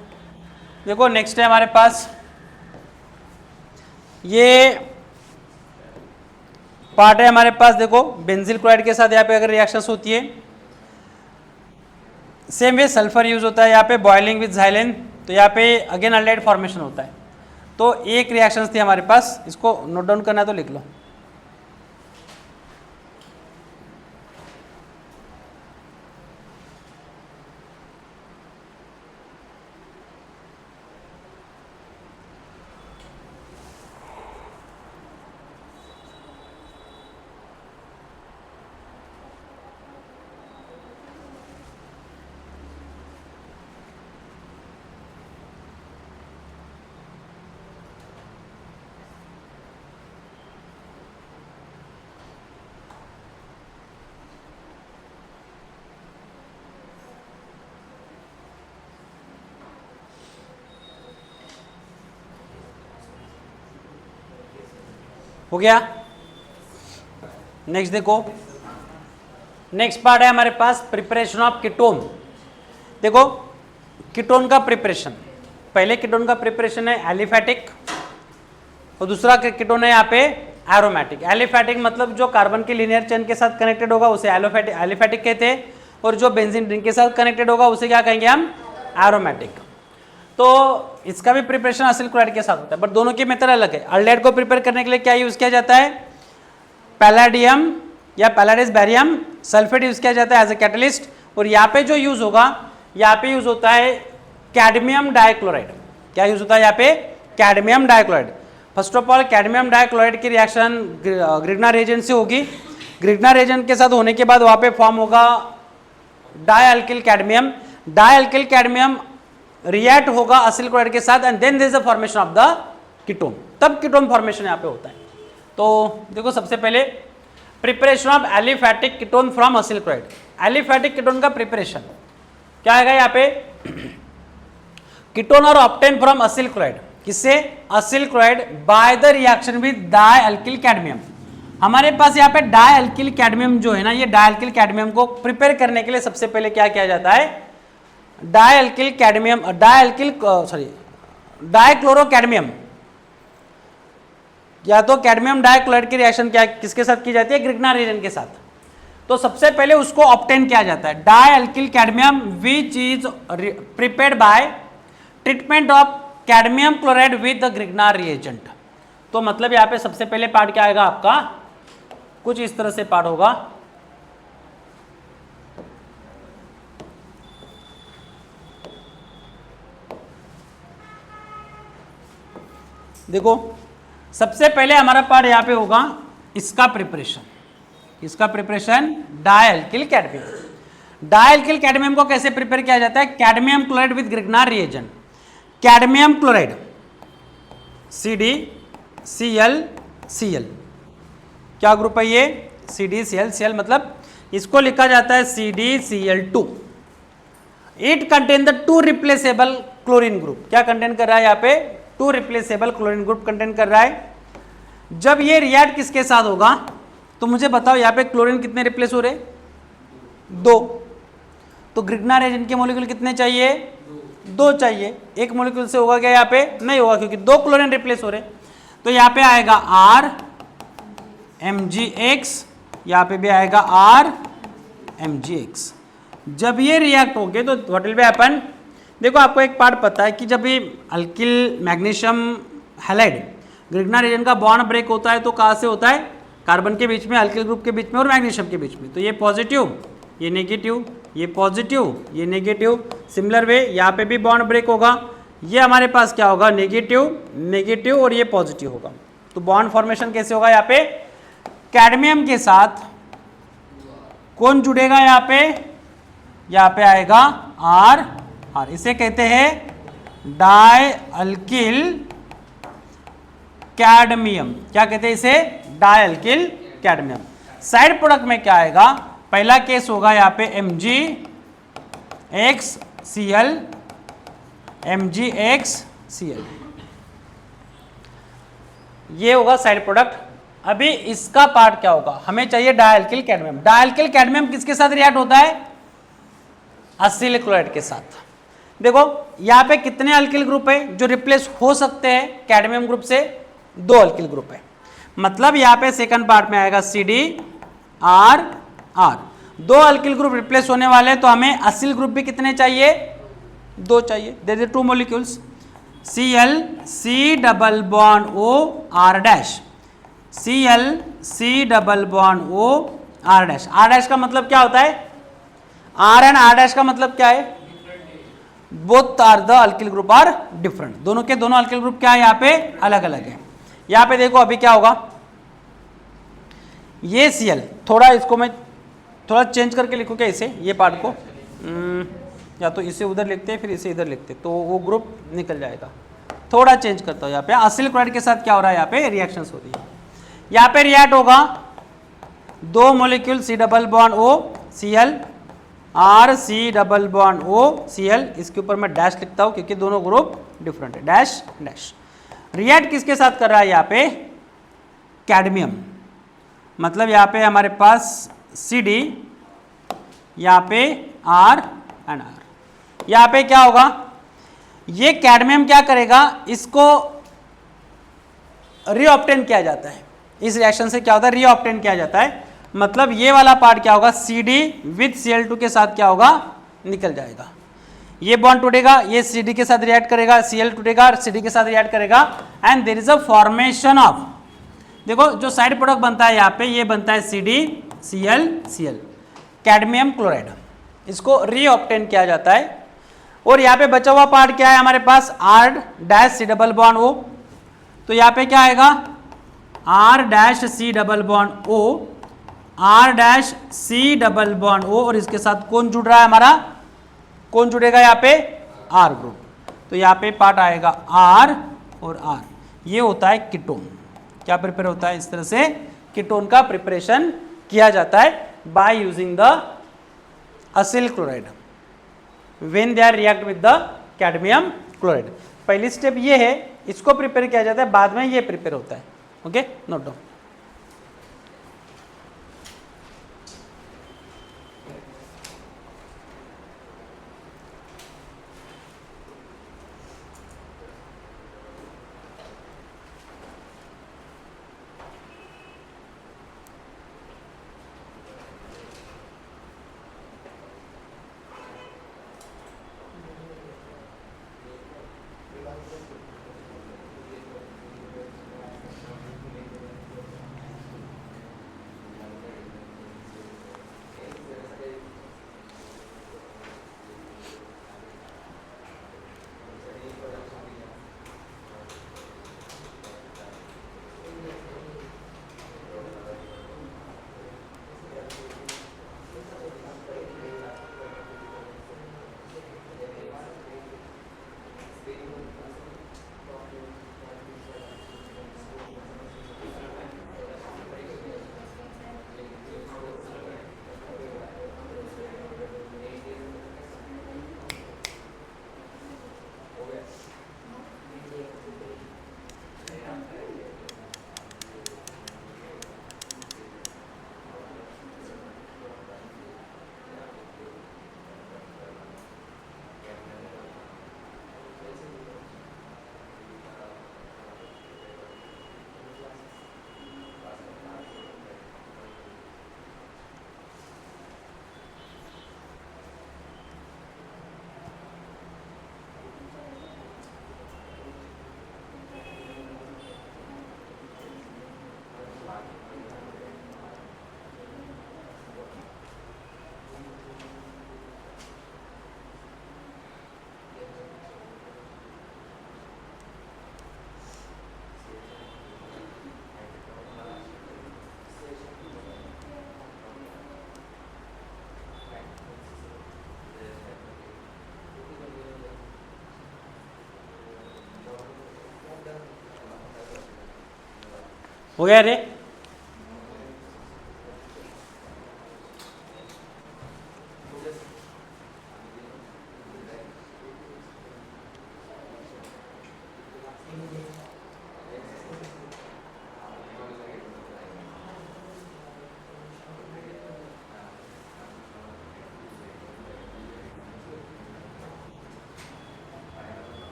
देखो नेक्स्ट है हमारे पास ये पार्ट है हमारे पास, देखो बेंजील क्लोराइड के साथ यहाँ पे अगर रिएक्शंस होती है, सेम वे सल्फर यूज होता है यहाँ पे बॉइलिंग विद xylene, तो यहाँ पे अगेन अल्डेहाइड फॉर्मेशन होता है। तो एक रिएक्शंस थी हमारे पास, इसको नोट डाउन करना है तो लिख लो। हो गया। नेक्स्ट देखो, नेक्स्ट पार्ट है हमारे पास प्रिपरेशन ऑफ कीटोन। देखो कीटोन का प्रिपरेशन, पहले कीटोन का प्रिपरेशन है एलिफैटिक और दूसरा कीटोन है यहाँ पे एरोमेटिक। एलिफैटिक मतलब जो कार्बन के लीनियर चेन के साथ कनेक्टेड होगा उसे एलिफैटिक कहते हैं, और जो बेंजीन रिंग के साथ कनेक्टेड होगा उसे क्या कहेंगे हम, एरोमेटिक। तो इसका भी प्रिपरेशन असिल क्लोराइड के साथ होता है, बट दोनों की मेथड अलग है। अल्डेहाइड को प्रिपेयर करने के लिए क्या यूज किया जाता है, पैलाडियम या पैलाडियस बैरियम सल्फेट यूज किया जाता है एज ए कैटलिस्ट, और यहाँ पे जो यूज होगा, यहाँ पे यूज होता है कैडमियम डाइक्लोराइड। क्या यूज होता है यहाँ पे, cadmium dichloride. First of all cadmium dichloride की रिएक्शन ग्रिग्ना रिएजेंट से होगी, ग्रिग्ना रिएजेंट के साथ होने के बाद वहाँ पे फॉर्म होगा dialkyl cadmium, dialkyl cadmium react होगा असिल क्लोराइड के साथ and then there is a formation of the ketone, तब कीटोन फॉर्मेशन यहाँ पे होता है। तो देखो सबसे पहले preparation of aliphatic ketone from acyl chloride. Aliphatic ketone का प्रिपरेशन क्या आएगा यहाँ पे, ketone are obtain from acyl chloride, किससे, acyl chloride by the reaction with dialkyl cadmium. हमारे पास यहाँ पे डाइअल्किल कैडमियम जो है ना, ये डाइअल्किल कैडमियम को प्रिपेयर करने के लिए सबसे पहले क्या किया जाता है, डाइअल्किल कैडमियम डाइक्लोरोकैडमियम या तो कैडमियम डाइक्लोराइड की रिएक्शन क्या किसके साथ की जाती है, ग्रिग्ना रिएजेंट के साथ। तो सबसे पहले उसको ऑब्टेन किया जाता है dialkyl cadmium which is prepared by treatment of cadmium chloride with the Grignard reagent. तो मतलब यहाँ पे सबसे पहले पार्ट क्या आएगा आपका, कुछ इस तरह से पार्ट होगा। देखो सबसे पहले हमारा पार्ट यहाँ पे होगा इसका प्रिपरेशन, इसका preparation dialkyl cadmium. Dialkyl cadmium को कैसे प्रिपेयर किया जाता है, cadmium chloride with Grignard reagent. Cadmium chloride CdClCl, क्या ग्रुप है ये, CdClCl, मतलब इसको लिखा जाता है CdCl2। It contain the 2 replaceable chlorine group. क्या कंटेन कर रहा है यहाँ पे, 2 रिप्लेसेबल क्लोरीन ग्रुप कंटेन कर रहा है। जब ये रिएक्ट किसके साथ होगा, तो मुझे बताओ यहाँ पे क्लोरीन कितने रिप्लेस हो रहे, 2। तो ग्रिग्ना रिएजेंट के मॉलिक्यूल कितने चाहिए, 2 चाहिए। एक मॉलिक्यूल से होगा क्या यहाँ पे, नहीं होगा, क्योंकि 2 क्लोरीन रिप्लेस हो रहे। तो यहाँ पे आएगा RMgX, यहाँ पे भी आएगा RMgX। जब ये रिएक्ट हो गए तो व्हाट विल बी हैपन, देखो आपको एक पार्ट पता है कि जब ये अल्किल मैग्नीशियम हैलाइड ग्रिग्ना रिएजेंट का बॉन्ड ब्रेक होता है तो कहाँ से होता है, कार्बन के बीच में, अल्किल ग्रुप के बीच में और मैग्नीशियम के बीच में। तो ये पॉजिटिव, ये नेगेटिव, ये पॉजिटिव, ये नेगेटिव। सिमिलर वे यहाँ पे भी बॉन्ड ब्रेक होगा, ये हमारे पास क्या होगा, नेगेटिव नेगेटिव और ये पॉजिटिव होगा। तो बॉन्ड फॉर्मेशन कैसे होगा, यहाँ पे कैडमियम के साथ कौन जुड़ेगा, यहाँ पे आएगा आर आर, इसे कहते हैं डाई अल्किल कैडमियम। क्या कहते हैं इसे, dialkyl cadmium. Side product में क्या आएगा, पहला केस होगा यहाँ पे MgXCl MgXCl, ये होगा साइड प्रोडक्ट। अभी इसका पार्ट क्या होगा, हमें चाहिए डायल्किल कैडमियम। डायल्किल कैडमियम किसके साथ रिएक्ट होता है, असिल क्लोराइड के साथ। देखो यहाँ पे कितने अल्किल ग्रुप है जो रिप्लेस हो सकते हैं कैडमियम ग्रुप से, 2 अल्किल ग्रुप है। मतलब यहाँ पे सेकंड पार्ट में आएगा CdRr, 2 अल्किल ग्रुप रिप्लेस होने वाले हैं, तो हमें असिल ग्रुप भी कितने चाहिए, 2 चाहिए। There is 2 molecules, Cl C double bond O R dash, Cl C double bond O R dash. R dash का मतलब क्या होता है, R एंड R डैश का मतलब क्या है, both are the alkyl group are different, दोनों के दोनों अल्किल ग्रुप क्या है, यहाँ पे अलग अलग है। यहाँ पे देखो अभी क्या होगा, ये Cl, थोड़ा इसको मैं थोड़ा चेंज करके लिखूँ क्या इसे, ये पार्ट को, या तो इसे उधर लिखते हैं फिर इसे इधर लिखते, तो वो ग्रुप निकल जाएगा। थोड़ा चेंज करता हूँ, यहाँ पे असिल क्लोराइड के साथ क्या हो रहा है, यहाँ पे रिएक्शंस हो रही है। यहाँ पे रिएक्ट होगा 2 molecule C double bond O Cl R C double bond O Cl, इसके ऊपर मैं डैश लिखता हूँ क्योंकि दोनों ग्रुप डिफरेंट है, डैश डैश। रिएक्ट किसके साथ कर रहा है, यहाँ पे कैडमियम, मतलब यहाँ पे हमारे पास Cd, यहाँ पे R एंड R। यहाँ पे क्या होगा, ये कैडमियम क्या करेगा, इसको रीऑब्टेन किया जाता है, इस रिएक्शन से क्या होता है, रीऑब्टेन किया जाता है। मतलब ये वाला पार्ट क्या होगा, Cd विद Cl2 के साथ क्या होगा, निकल जाएगा। ये बॉन्ड टूटेगा, ये Cd के साथ रिएक्ट करेगा, Cl टूटेगा और Cd के साथ रिएक्ट करेगा, and there is a formation of, देखो जो साइड प्रोडक्ट बनता है यहाँ पे, ये बनता है CdCl कैडमियम क्लोराइड, इसको रीऑब्टेन किया जाता है। और यहाँ पे बचा हुआ पार्ट क्या है हमारे पास, R dash C double bond O, तो यहाँ पे क्या आएगा, R dash C double bond O, R dash C double bond O, और इसके साथ कौन जुड़ रहा है हमारा, कौन जुड़ेगा यहाँ पे, R ग्रुप, तो यहाँ पे पार्ट आएगा R और R। ये होता है कीटोन, क्या प्रिपेयर होता है, इस तरह से कीटोन का प्रिपरेशन किया जाता है by using the acyl chloride when they are react with the cadmium chloride. पहली स्टेप ये है, इसको प्रिपेयर किया जाता है, बाद में ये प्रिपेयर होता है। Okay, note down. हो गया रे?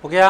हो गया?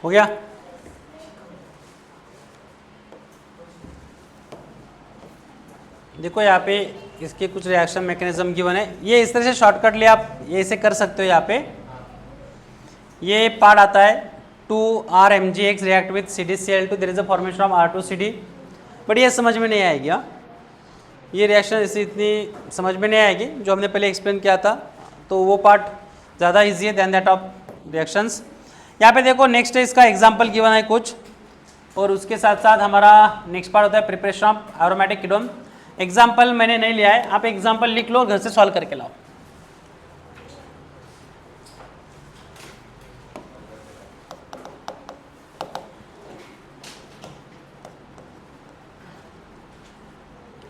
हो गया? देखो यहाँ पे इसके कुछ रिएक्शन मैकेनिज्म गिवन है, ये इस तरह से शॉर्टकट ले आप ये इसे कर सकते हो। यहाँ पे ये पार्ट आता है 2RMgX react with CdCl2 there is a formation of R2CD, but ये समझ में नहीं आएगी। हाँ, ये रिएक्शन इसे इतनी समझ में नहीं आएगी जो हमने पहले एक्सप्लेन किया था, तो वो पार्ट ज़्यादा ईजी है दैन दैट ऑफ रिएक्शंस। यहाँ पे देखो नेक्स्ट है, इसका एग्जाम्पल गिवन है कुछ, और उसके साथ साथ हमारा नेक्स्ट पार्ट होता है preparation of aromatic ketone. Example मैंने नहीं लिया है, आप एग्जाम्पल लिख लो और घर से सॉल्व करके लाओ।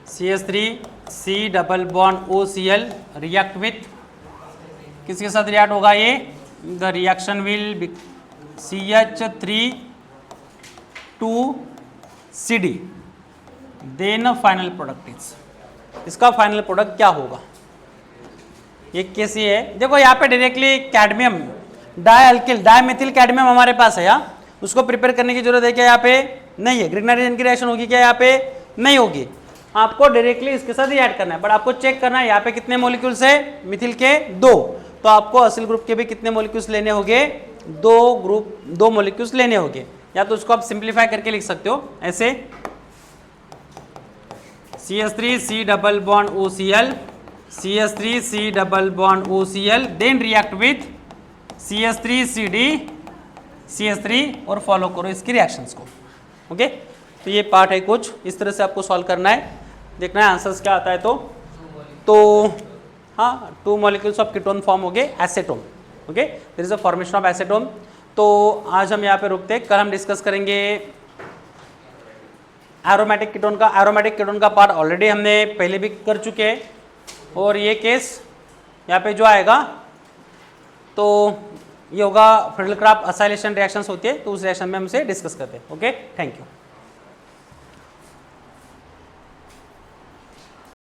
CH3C double bond OCl react with, किसके साथ रिएक्ट होगा ये? The reaction will CH3 2CD, then final product is, इसका फाइनल प्रोडक्ट क्या होगा? ये कैसी है? देखो यहाँ पे directly cadmium dialkyl dimethyl cadmium हमारे पास है, यहाँ उसको प्रिपेयर करने की जरूरत है क्या? यहाँ पे नहीं है। ग्रिग्नाइजेशन की रिएक्शन होगी क्या? यहाँ पे नहीं होगी। आपको डायरेक्टली इसके साथ ही ऐड करना है, बट आपको चेक करना है यहाँ पे कितने मॉलिक्यूल्स है, मिथिल के 2, तो आपको असिल ग्रुप के भी कितने मॉलिक्यूल्स लेने होंगे? 2 मॉलिक्यूल्स लेने होंगे। या तो उसको आप सिंप्लीफाई करके लिख सकते हो ऐसे, CH3C double bond OCl, CH3C double bond OCl, then react with CH3CD CH3 और फॉलो करो इसकी रिएक्शंस को। ओके, तो ये पार्ट है कुछ इस तरह से आपको सॉल्व करना है, देखना है आंसर्स क्या आता है। तो हाँ, 2 मॉलिक्यूल्स ऑफ कीटोन फॉर्म हो गए acetone. Okay, there is a formation of acetone. तो आज हम यहाँ पे रुकते हैं, कल हम डिस्कस करेंगे एरोमेटिक कीटोन का। एरोमेटिक कीटोन का पार्ट ऑलरेडी हमने पहले भी कर चुके हैं, और ये केस यहाँ पे जो आएगा तो ये होगा फ्रीडल क्राफ्ट असाइलेशन रिएक्शंस होती है, तो उस रिएक्शन में हम इसे डिस्कस करते हैं। Okay, thank you.